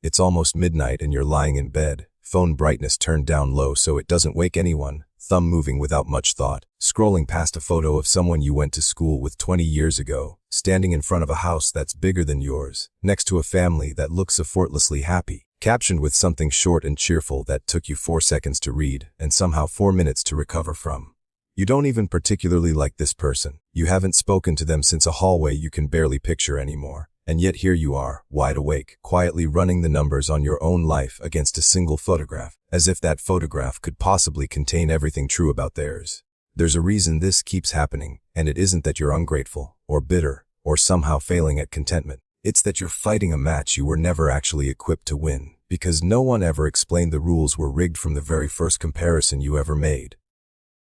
It's almost midnight and you're lying in bed, phone brightness turned down low so it doesn't wake anyone, thumb moving without much thought, scrolling past a photo of someone you went to school with 20 years ago, standing in front of a house that's bigger than yours, next to a family that looks effortlessly happy, captioned with something short and cheerful that took you 4 seconds to read and somehow 4 minutes to recover from. You don't even particularly like this person. You haven't spoken to them since a hallway you can barely picture anymore. And yet here you are, wide awake, quietly running the numbers on your own life against a single photograph, as if that photograph could possibly contain everything true about theirs. There's a reason this keeps happening, and it isn't that you're ungrateful, or bitter, or somehow failing at contentment. It's that you're fighting a match you were never actually equipped to win, because no one ever explained the rules were rigged from the very first comparison you ever made.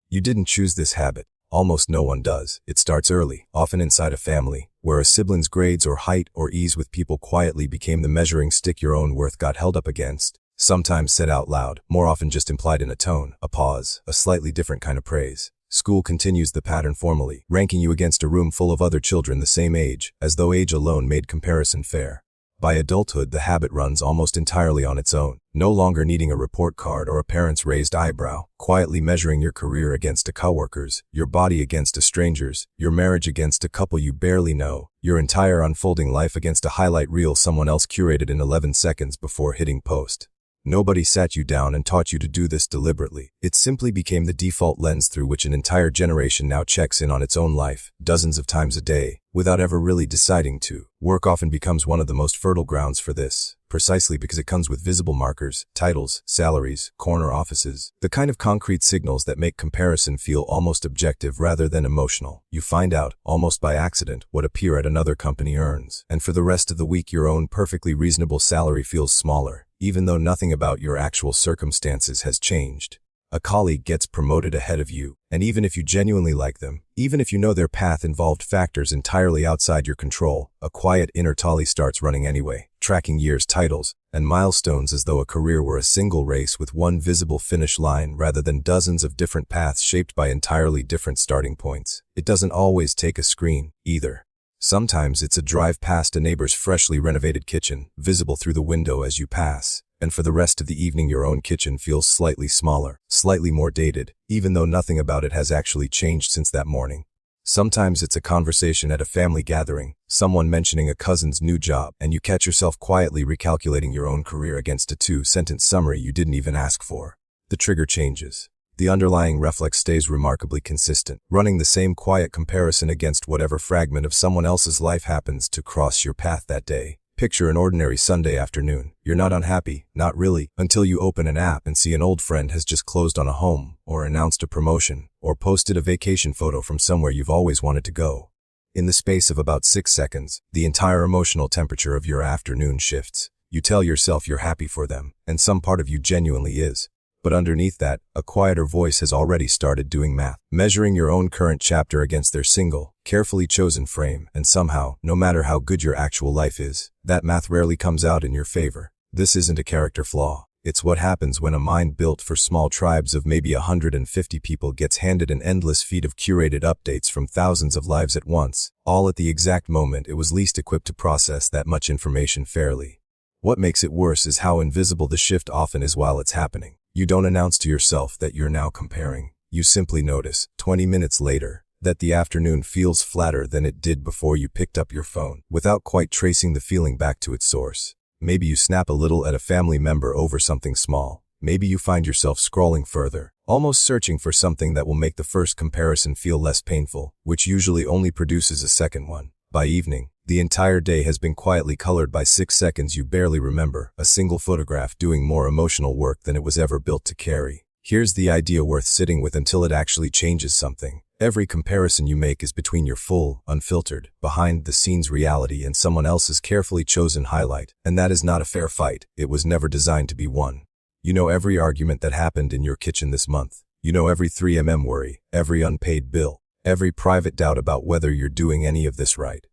You didn't choose this habit. Almost no one does. It starts early, often inside a family, where a sibling's grades or height or ease with people quietly became the measuring stick your own worth got held up against, sometimes said out loud, more often just implied in a tone, a pause, a slightly different kind of praise. School continues the pattern formally, ranking you against a room full of other children the same age, as though age alone made comparison fair. By adulthood, the habit runs almost entirely on its own, no longer needing a report card or a parent's raised eyebrow, quietly measuring your career against a coworker's, your body against a stranger's, your marriage against a couple you barely know, your entire unfolding life against a highlight reel someone else curated in 11 seconds before hitting post. Nobody sat you down and taught you to do this deliberately. It simply became the default lens through which an entire generation now checks in on its own life, dozens of times a day, without ever really deciding to. Work often becomes one of the most fertile grounds for this, precisely because it comes with visible markers, titles, salaries, corner offices, the kind of concrete signals that make comparison feel almost objective rather than emotional. You find out, almost by accident, what a peer at another company earns, and for the rest of the week your own perfectly reasonable salary feels smaller, even though nothing about your actual circumstances has changed. A colleague gets promoted ahead of you, and even if you genuinely like them, even if you know their path involved factors entirely outside your control, a quiet inner tally starts running anyway, tracking years, titles, and milestones as though a career were a single race with one visible finish line rather than dozens of different paths shaped by entirely different starting points. It doesn't always take a screen, either. Sometimes it's a drive past a neighbor's freshly renovated kitchen, visible through the window as you pass, and for the rest of the evening your own kitchen feels slightly smaller, slightly more dated, even though nothing about it has actually changed since that morning. Sometimes it's a conversation at a family gathering, someone mentioning a cousin's new job, and you catch yourself quietly recalculating your own career against a 2-sentence summary you didn't even ask for. The trigger changes. The underlying reflex stays remarkably consistent, running the same quiet comparison against whatever fragment of someone else's life happens to cross your path that day. Picture an ordinary Sunday afternoon. You're not unhappy, not really, until you open an app and see an old friend has just closed on a home, or announced a promotion, or posted a vacation photo from somewhere you've always wanted to go. In the space of about 6 seconds, the entire emotional temperature of your afternoon shifts. You tell yourself you're happy for them, and some part of you genuinely is. But underneath that, a quieter voice has already started doing math, measuring your own current chapter against their single, carefully chosen frame, and somehow, no matter how good your actual life is, that math rarely comes out in your favor. This isn't a character flaw. It's what happens when a mind built for small tribes of maybe 150 people gets handed an endless feed of curated updates from thousands of lives at once, all at the exact moment it was least equipped to process that much information fairly. What makes it worse is how invisible the shift often is while it's happening. You don't announce to yourself that you're now comparing. You simply notice, 20 minutes later, that the afternoon feels flatter than it did before you picked up your phone, without quite tracing the feeling back to its source. Maybe you snap a little at a family member over something small. Maybe you find yourself scrolling further, almost searching for something that will make the first comparison feel less painful, which usually only produces a second one. By evening, the entire day has been quietly colored by 6 seconds you barely remember, a single photograph doing more emotional work than it was ever built to carry. Here's the idea worth sitting with until it actually changes something. Every comparison you make is between your full, unfiltered, behind-the-scenes reality and someone else's carefully chosen highlight, and that is not a fair fight. It was never designed to be won. You know every argument that happened in your kitchen this month. You know every 3mm worry, every unpaid bill, every private doubt about whether you're doing any of this right.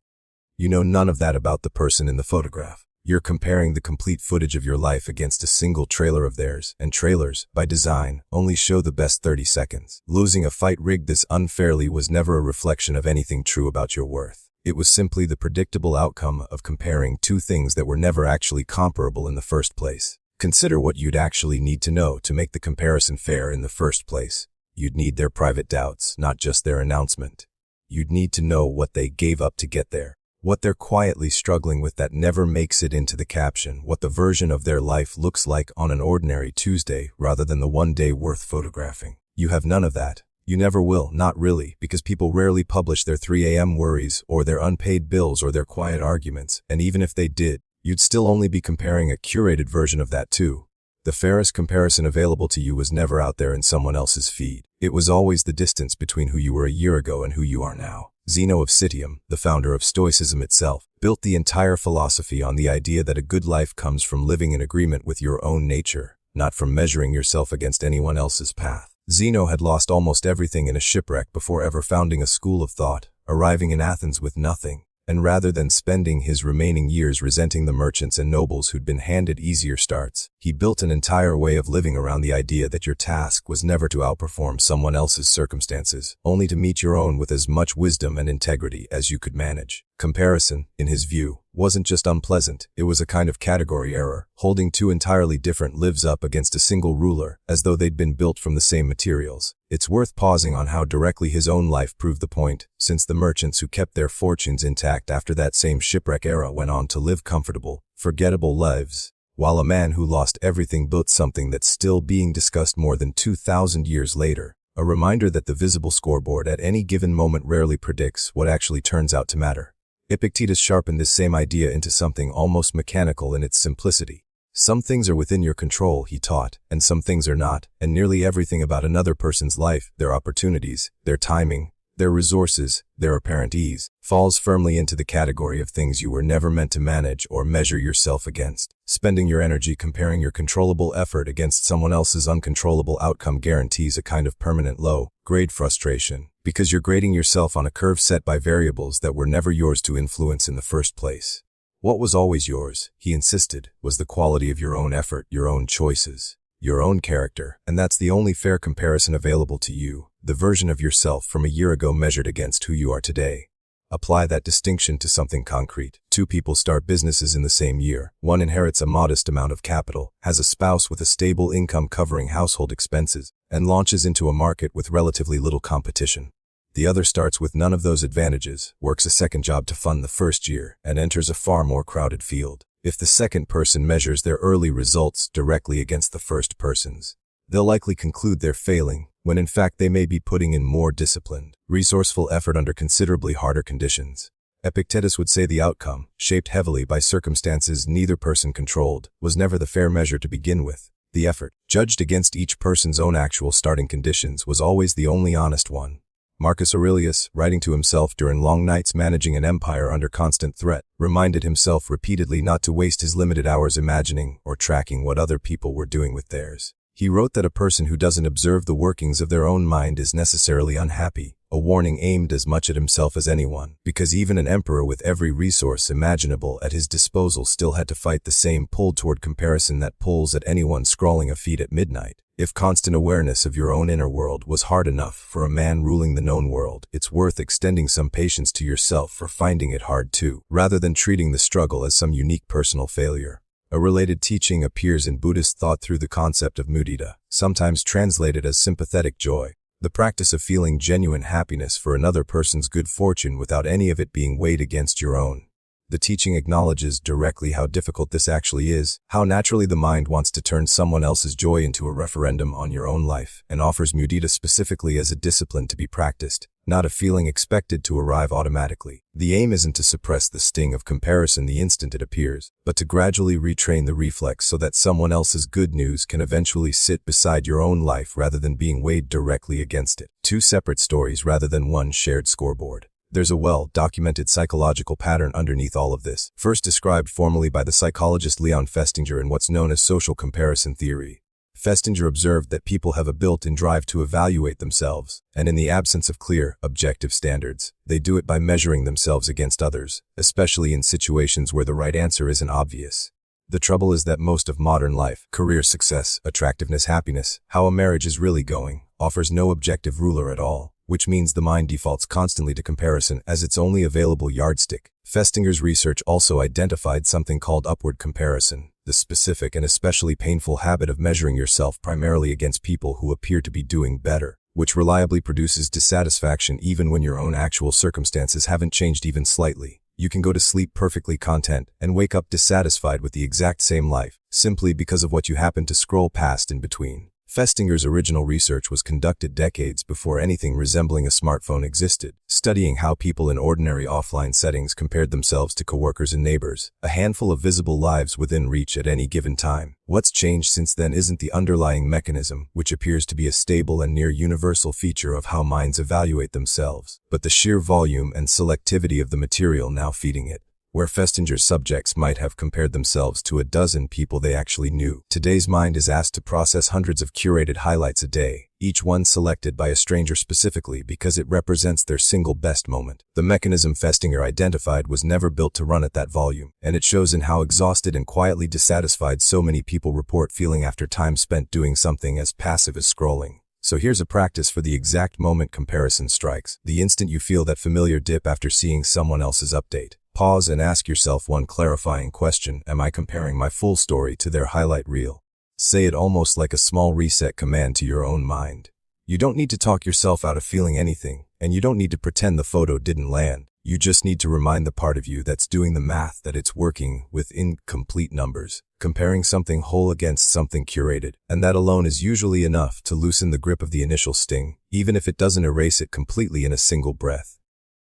You know none of that about the person in the photograph. You're comparing the complete footage of your life against a single trailer of theirs, and trailers, by design, only show the best 30 seconds. Losing a fight rigged this unfairly was never a reflection of anything true about your worth. It was simply the predictable outcome of comparing two things that were never actually comparable in the first place. Consider what you'd actually need to know to make the comparison fair in the first place. You'd need their private doubts, not just their announcement. You'd need to know what they gave up to get there, what they're quietly struggling with that never makes it into the caption, what the version of their life looks like on an ordinary Tuesday rather than the one day worth photographing. You have none of that. You never will, not really, because people rarely publish their 3 a.m. worries or their unpaid bills or their quiet arguments, and even if they did, you'd still only be comparing a curated version of that too. The fairest comparison available to you was never out there in someone else's feed. It was always the distance between who you were a year ago and who you are now. Zeno of Citium, the founder of Stoicism itself, built the entire philosophy on the idea that a good life comes from living in agreement with your own nature, not from measuring yourself against anyone else's path. Zeno had lost almost everything in a shipwreck before ever founding a school of thought, arriving in Athens with nothing, and rather than spending his remaining years resenting the merchants and nobles who'd been handed easier starts, he built an entire way of living around the idea that your task was never to outperform someone else's circumstances, only to meet your own with as much wisdom and integrity as you could manage. Comparison, in his view, wasn't just unpleasant, it was a kind of category error, holding two entirely different lives up against a single ruler, as though they'd been built from the same materials. It's worth pausing on how directly his own life proved the point, since the merchants who kept their fortunes intact after that same shipwreck era went on to live comfortable, forgettable lives, while a man who lost everything built something that's still being discussed more than 2,000 years later. A reminder that the visible scoreboard at any given moment rarely predicts what actually turns out to matter. Epictetus sharpened this same idea into something almost mechanical in its simplicity. Some things are within your control, he taught, and some things are not, and nearly everything about another person's life, their opportunities, their timing, their resources, their apparent ease, falls firmly into the category of things you were never meant to manage or measure yourself against. Spending your energy comparing your controllable effort against someone else's uncontrollable outcome guarantees a kind of permanent low-grade frustration, because you're grading yourself on a curve set by variables that were never yours to influence in the first place. What was always yours, he insisted, was the quality of your own effort, your own choices, your own character, and that's the only fair comparison available to you, the version of yourself from a year ago measured against who you are today. Apply that distinction to something concrete. Two people start businesses in the same year. One inherits a modest amount of capital, has a spouse with a stable income covering household expenses, and launches into a market with relatively little competition. The other starts with none of those advantages, works a second job to fund the first year, and enters a far more crowded field. If the second person measures their early results directly against the first person's, they'll likely conclude they're failing, when in fact they may be putting in more disciplined, resourceful effort under considerably harder conditions. Epictetus would say the outcome, shaped heavily by circumstances neither person controlled, was never the fair measure to begin with. The effort, judged against each person's own actual starting conditions, was always the only honest one. Marcus Aurelius, writing to himself during long nights managing an empire under constant threat, reminded himself repeatedly not to waste his limited hours imagining or tracking what other people were doing with theirs. He wrote that a person who doesn't observe the workings of their own mind is necessarily unhappy, a warning aimed as much at himself as anyone, because even an emperor with every resource imaginable at his disposal still had to fight the same pull toward comparison that pulls at anyone scrawling a feat at midnight. If constant awareness of your own inner world was hard enough for a man ruling the known world, it's worth extending some patience to yourself for finding it hard too, rather than treating the struggle as some unique personal failure. A related teaching appears in Buddhist thought through the concept of mudita, sometimes translated as sympathetic joy, the practice of feeling genuine happiness for another person's good fortune without any of it being weighed against your own. The teaching acknowledges directly how difficult this actually is, how naturally the mind wants to turn someone else's joy into a referendum on your own life, and offers mudita specifically as a discipline to be practiced, not a feeling expected to arrive automatically. The aim isn't to suppress the sting of comparison the instant it appears, but to gradually retrain the reflex so that someone else's good news can eventually sit beside your own life rather than being weighed directly against it. Two separate stories rather than one shared scoreboard. There's a well-documented psychological pattern underneath all of this, first described formally by the psychologist Leon Festinger in what's known as social comparison theory. Festinger observed that people have a built-in drive to evaluate themselves, and in the absence of clear, objective standards, they do it by measuring themselves against others, especially in situations where the right answer isn't obvious. The trouble is that most of modern life, career success, attractiveness, happiness, how a marriage is really going, offers no objective ruler at all. which means the mind defaults constantly to comparison as its only available yardstick. Festinger's research also identified something called upward comparison, the specific and especially painful habit of measuring yourself primarily against people who appear to be doing better, which reliably produces dissatisfaction even when your own actual circumstances haven't changed even slightly. You can go to sleep perfectly content and wake up dissatisfied with the exact same life, simply because of what you happen to scroll past in between. Festinger's original research was conducted decades before anything resembling a smartphone existed, studying how people in ordinary offline settings compared themselves to coworkers and neighbors, a handful of visible lives within reach at any given time. What's changed since then isn't the underlying mechanism, which appears to be a stable and near universal feature of how minds evaluate themselves, but the sheer volume and selectivity of the material now feeding it. Where Festinger's subjects might have compared themselves to a dozen people they actually knew, today's mind is asked to process hundreds of curated highlights a day, each one selected by a stranger specifically because it represents their single best moment. The mechanism Festinger identified was never built to run at that volume, and it shows in how exhausted and quietly dissatisfied so many people report feeling after time spent doing something as passive as scrolling. So here's a practice for the exact moment comparison strikes, the instant you feel that familiar dip after seeing someone else's update. Pause and ask yourself one clarifying question: am I comparing my full story to their highlight reel? Say it almost like a small reset command to your own mind. You don't need to talk yourself out of feeling anything, and you don't need to pretend the photo didn't land. You just need to remind the part of you that's doing the math that it's working with incomplete numbers, comparing something whole against something curated, and that alone is usually enough to loosen the grip of the initial sting, even if it doesn't erase it completely in a single breath.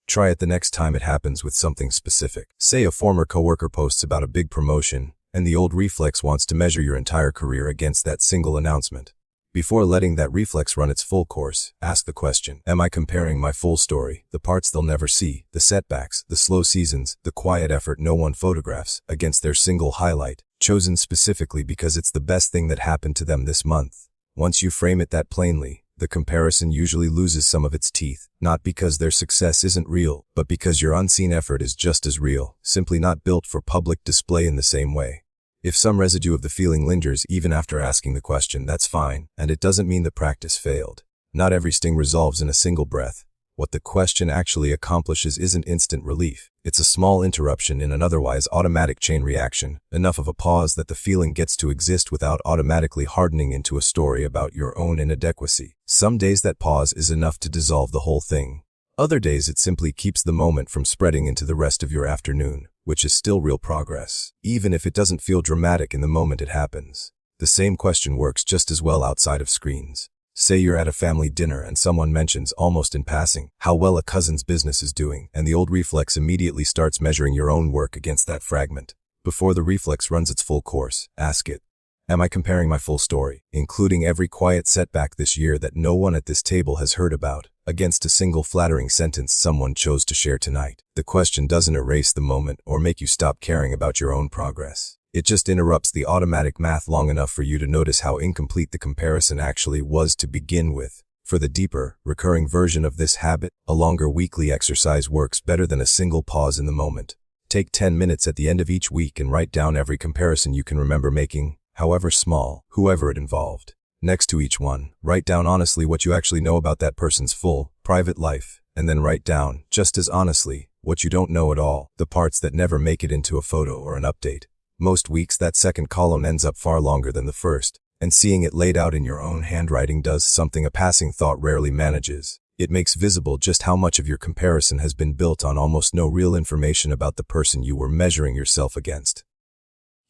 Try it the next time it happens with something specific. Say a former coworker posts about a big promotion, and the old reflex wants to measure your entire career against that single announcement. Before letting that reflex run its full course, ask the question: am I comparing my full story, the parts they'll never see, the setbacks, the slow seasons, the quiet effort no one photographs, against their single highlight, chosen specifically because it's the best thing that happened to them this month? Once you frame it that plainly, the comparison usually loses some of its teeth, not because their success isn't real, but because your unseen effort is just as real, simply not built for public display in the same way. If some residue of the feeling lingers even after asking the question, that's fine, and it doesn't mean the practice failed. Not every sting resolves in a single breath. What the question actually accomplishes isn't instant relief. It's a small interruption in an otherwise automatic chain reaction, enough of a pause that the feeling gets to exist without automatically hardening into a story about your own inadequacy. Some days that pause is enough to dissolve the whole thing. Other days it simply keeps the moment from spreading into the rest of your afternoon, which is still real progress, even if it doesn't feel dramatic in the moment it happens. The same question works just as well outside of screens. Say you're at a family dinner and someone mentions, almost in passing, how well a cousin's business is doing, and the old reflex immediately starts measuring your own work against that fragment. Before the reflex runs its full course, ask it: am I comparing my full story, including every quiet setback this year that no one at this table has heard about, against a single flattering sentence someone chose to share tonight? The question doesn't erase the moment or make you stop caring about your own progress. It just interrupts the automatic math long enough for you to notice how incomplete the comparison actually was to begin with. For the deeper, recurring version of this habit, a longer weekly exercise works better than a single pause in the moment. Take 10 minutes at the end of each week and write down every comparison you can remember making, however small, whoever it involved. Next to each one, write down honestly what you actually know about that person's full, private life, and then write down, just as honestly, what you don't know at all, the parts that never make it into a photo or an update. Most weeks that second column ends up far longer than the first, and seeing it laid out in your own handwriting does something a passing thought rarely manages. It makes visible just how much of your comparison has been built on almost no real information about the person you were measuring yourself against.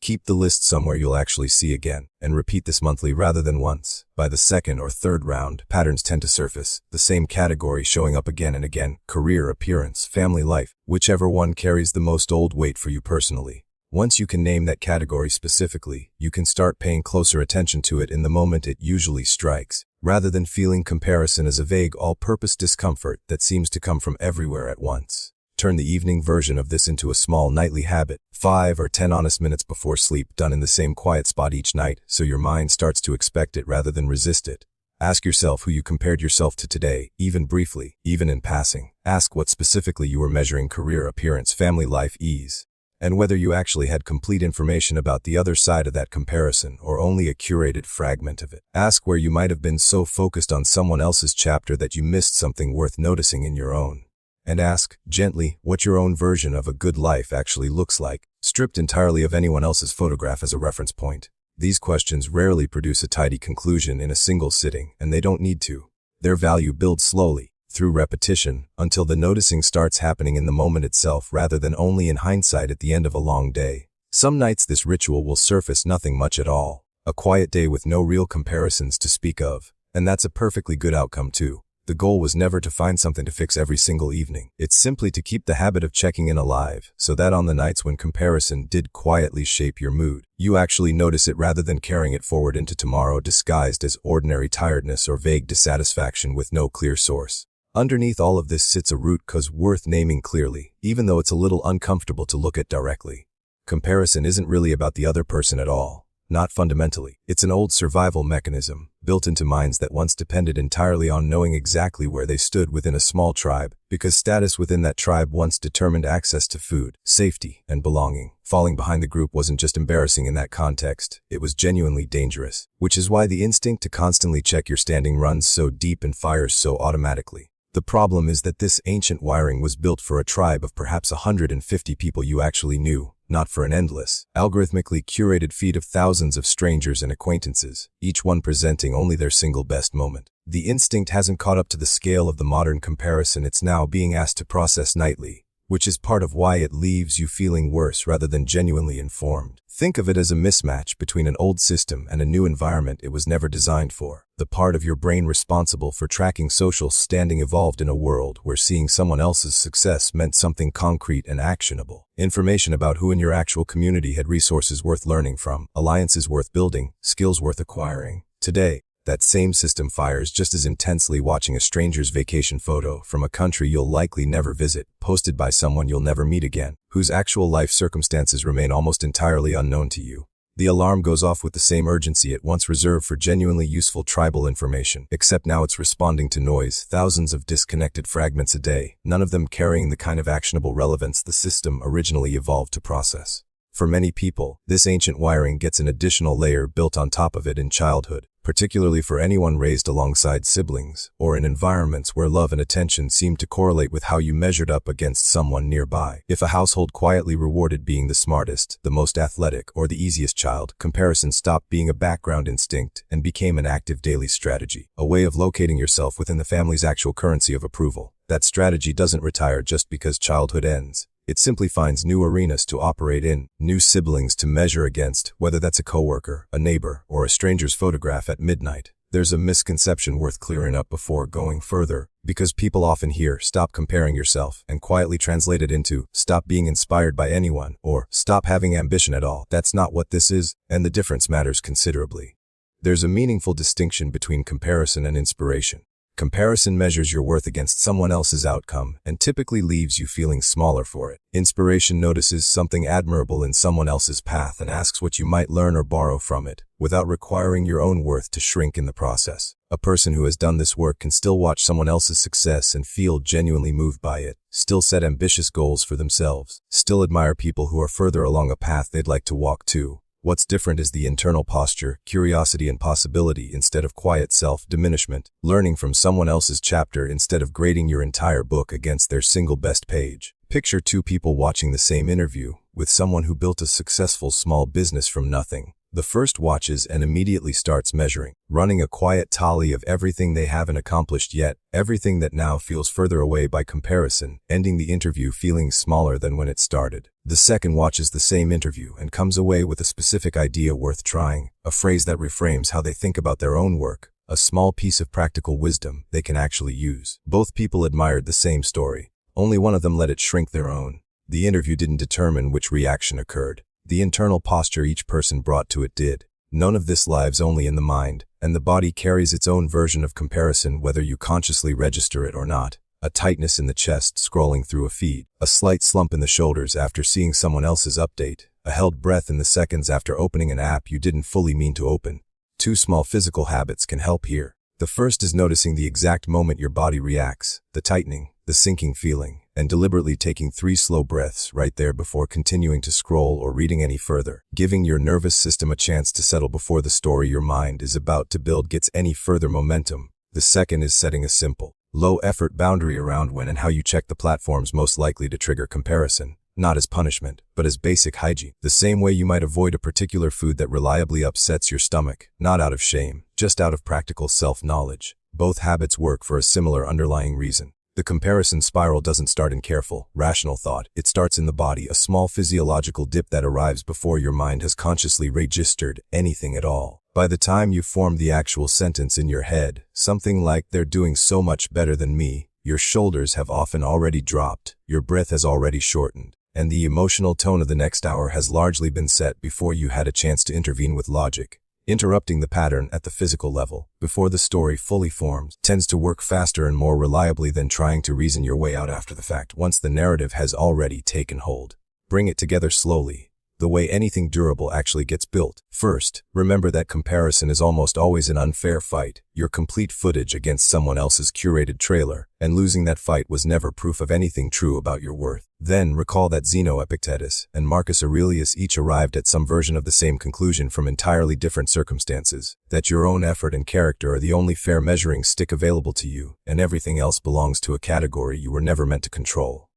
Keep the list somewhere you'll actually see again, and repeat this monthly rather than once. By the second or third round, patterns tend to surface, the same category showing up again and again: career, appearance, family life, whichever one carries the most old weight for you personally. Once you can name that category specifically, you can start paying closer attention to it in the moment it usually strikes, rather than feeling comparison as a vague, all-purpose discomfort that seems to come from everywhere at once. Turn the evening version of this into a small nightly habit, 5 or 10 honest minutes before sleep, done in the same quiet spot each night, so your mind starts to expect it rather than resist it. Ask yourself who you compared yourself to today, even briefly, even in passing. Ask what specifically you were measuring: career, appearance, family life, ease. and whether you actually had complete information about the other side of that comparison or only a curated fragment of it. Ask where you might have been so focused on someone else's chapter that you missed something worth noticing in your own. And ask, gently, what your own version of a good life actually looks like, stripped entirely of anyone else's photograph as a reference point. These questions rarely produce a tidy conclusion in a single sitting, and they don't need to. Their value builds slowly, through repetition, until the noticing starts happening in the moment itself rather than only in hindsight at the end of a long day. Some nights this ritual will surface nothing much at all, a quiet day with no real comparisons to speak of, and that's a perfectly good outcome too. The goal was never to find something to fix every single evening. It's simply to keep the habit of checking in alive, so that on the nights when comparison did quietly shape your mood, you actually notice it rather than carrying it forward into tomorrow disguised as ordinary tiredness or vague dissatisfaction with no clear source. Underneath all of this sits a root cause worth naming clearly, even though it's a little uncomfortable to look at directly. Comparison isn't really about the other person at all. Not fundamentally. It's an old survival mechanism, built into minds that once depended entirely on knowing exactly where they stood within a small tribe, because status within that tribe once determined access to food, safety, and belonging. Falling behind the group wasn't just embarrassing in that context, it was genuinely dangerous, which is why the instinct to constantly check your standing runs so deep and fires so automatically. The problem is that this ancient wiring was built for a tribe of perhaps 150 people you actually knew, not for an endless, algorithmically curated feed of thousands of strangers and acquaintances, each one presenting only their single best moment. The instinct hasn't caught up to the scale of the modern comparison it's now being asked to process nightly, which is part of why it leaves you feeling worse rather than genuinely informed. Think of it as a mismatch between an old system and a new environment it was never designed for. The part of your brain responsible for tracking social standing evolved in a world where seeing someone else's success meant something concrete and actionable. Information about who in your actual community had resources worth learning from, alliances worth building, skills worth acquiring. Today, that same system fires just as intensely watching a stranger's vacation photo from a country you'll likely never visit, posted by someone you'll never meet again, whose actual life circumstances remain almost entirely unknown to you. The alarm goes off with the same urgency it once reserved for genuinely useful tribal information, except now it's responding to noise, thousands of disconnected fragments a day, none of them carrying the kind of actionable relevance the system originally evolved to process. For many people, this ancient wiring gets an additional layer built on top of it in childhood, particularly for anyone raised alongside siblings, or in environments where love and attention seemed to correlate with how you measured up against someone nearby. If a household quietly rewarded being the smartest, the most athletic, or the easiest child, comparison stopped being a background instinct and became an active daily strategy, a way of locating yourself within the family's actual currency of approval. That strategy doesn't retire just because childhood ends. It simply finds new arenas to operate in, new siblings to measure against, whether that's a coworker, a neighbor, or a stranger's photograph at midnight. There's a misconception worth clearing up before going further, because people often hear, "Stop comparing yourself," and quietly translate it into, "Stop being inspired by anyone," or "Stop having ambition at all." That's not what this is, and the difference matters considerably. There's a meaningful distinction between comparison and inspiration. Comparison measures your worth against someone else's outcome and typically leaves you feeling smaller for it. Inspiration notices something admirable in someone else's path and asks what you might learn or borrow from it, without requiring your own worth to shrink in the process. A person who has done this work can still watch someone else's success and feel genuinely moved by it, still set ambitious goals for themselves, still admire people who are further along a path they'd like to walk too. What's different is the internal posture, curiosity and possibility instead of quiet self-diminishment, learning from someone else's chapter instead of grading your entire book against their single best page. Picture two people watching the same interview, with someone who built a successful small business from nothing. The first watches and immediately starts measuring, running a quiet tally of everything they haven't accomplished yet, everything that now feels further away by comparison, ending the interview feeling smaller than when it started. The second watches the same interview and comes away with a specific idea worth trying, a phrase that reframes how they think about their own work, a small piece of practical wisdom they can actually use. Both people admired the same story. Only one of them let it shrink their own. The interview didn't determine which reaction occurred. The internal posture each person brought to it did. None of this lives only in the mind, and the body carries its own version of comparison whether you consciously register it or not. A tightness in the chest scrolling through a feed, a slight slump in the shoulders after seeing someone else's update, a held breath in the seconds after opening an app you didn't fully mean to open. Two small physical habits can help here. The first is noticing the exact moment your body reacts, the tightening, the sinking feeling, and deliberately taking 3 slow breaths right there before continuing to scroll or reading any further, giving your nervous system a chance to settle before the story your mind is about to build gets any further momentum. The second is setting a simple, low-effort boundary around when and how you check the platforms most likely to trigger comparison, not as punishment, but as basic hygiene. The same way you might avoid a particular food that reliably upsets your stomach, not out of shame, just out of practical self-knowledge. Both habits work for a similar underlying reason. The comparison spiral doesn't start in careful, rational thought. It starts in the body, a small physiological dip that arrives before your mind has consciously registered anything at all. By the time you form the actual sentence in your head, something like "they're doing so much better than me," your shoulders have often already dropped, your breath has already shortened, and the emotional tone of the next hour has largely been set before you had a chance to intervene with logic. Interrupting the pattern at the physical level, before the story fully forms, tends to work faster and more reliably than trying to reason your way out after the fact once the narrative has already taken hold. Bring it together slowly, the way anything durable actually gets built. First, remember that comparison is almost always an unfair fight, your complete footage against someone else's curated trailer, and losing that fight was never proof of anything true about your worth. Then recall that Zeno, Epictetus, and Marcus Aurelius each arrived at some version of the same conclusion from entirely different circumstances, that your own effort and character are the only fair measuring stick available to you, and everything else belongs to a category you were never meant to control.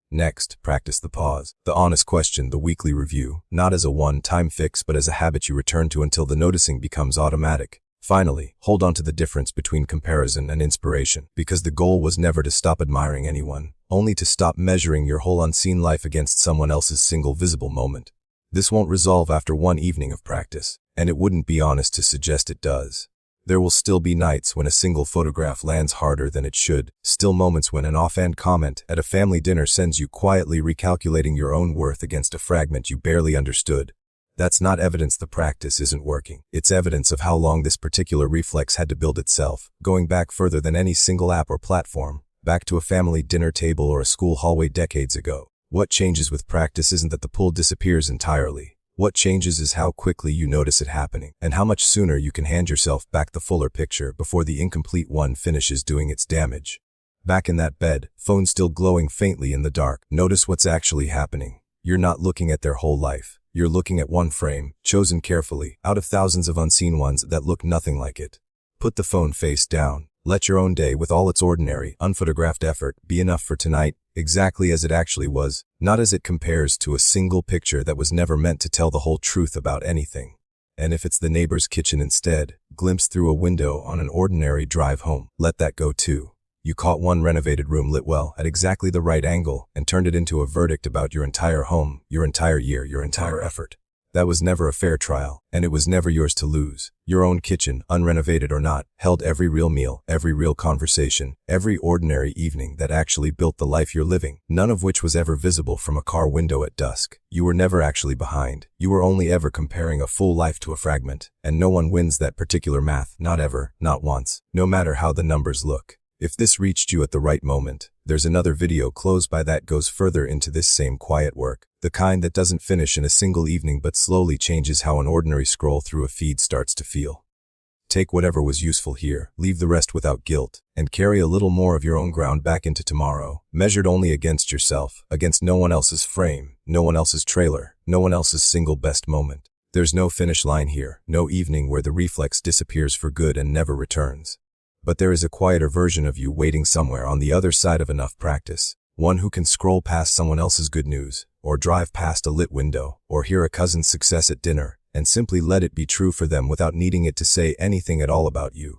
Next, practice the pause, the honest question, the weekly review, not as a one-time fix but as a habit you return to until the noticing becomes automatic. Finally, hold on to the difference between comparison and inspiration, because the goal was never to stop admiring anyone, only to stop measuring your whole unseen life against someone else's single visible moment. This won't resolve after one evening of practice, and it wouldn't be honest to suggest it does. There will still be nights when a single photograph lands harder than it should, still moments when an offhand comment at a family dinner sends you quietly recalculating your own worth against a fragment you barely understood. That's not evidence the practice isn't working. It's evidence of how long this particular reflex had to build itself, going back further than any single app or platform, back to a family dinner table or a school hallway decades ago. What changes with practice isn't that the pull disappears entirely. What changes is how quickly you notice it happening, and how much sooner you can hand yourself back the fuller picture before the incomplete one finishes doing its damage. Back in that bed, phone still glowing faintly in the dark, notice what's actually happening. You're not looking at their whole life. You're looking at one frame, chosen carefully, out of thousands of unseen ones that look nothing like it. Put the phone face down. Let your own day, with all its ordinary, unphotographed effort, be enough for tonight, exactly as it actually was, not as it compares to a single picture that was never meant to tell the whole truth about anything. And if it's the neighbor's kitchen instead, glimpsed through a window on an ordinary drive home, let that go too. You caught one renovated room lit well, at exactly the right angle, and turned it into a verdict about your entire home, your entire year, your entire effort. That was never a fair trial, and it was never yours to lose. Your own kitchen, unrenovated or not, held every real meal, every real conversation, every ordinary evening that actually built the life you're living, none of which was ever visible from a car window at dusk. You were never actually behind. You were only ever comparing a full life to a fragment, and no one wins that particular math, not ever, not once, no matter how the numbers look. If this reached you at the right moment, there's another video close by that goes further into this same quiet work, the kind that doesn't finish in a single evening but slowly changes how an ordinary scroll through a feed starts to feel. Take whatever was useful here, leave the rest without guilt, and carry a little more of your own ground back into tomorrow, measured only against yourself, against no one else's frame, no one else's trailer, no one else's single best moment. There's no finish line here, no evening where the reflex disappears for good and never returns. But there is a quieter version of you waiting somewhere on the other side of enough practice, one who can scroll past someone else's good news, or drive past a lit window, or hear a cousin's success at dinner, and simply let it be true for them without needing it to say anything at all about you.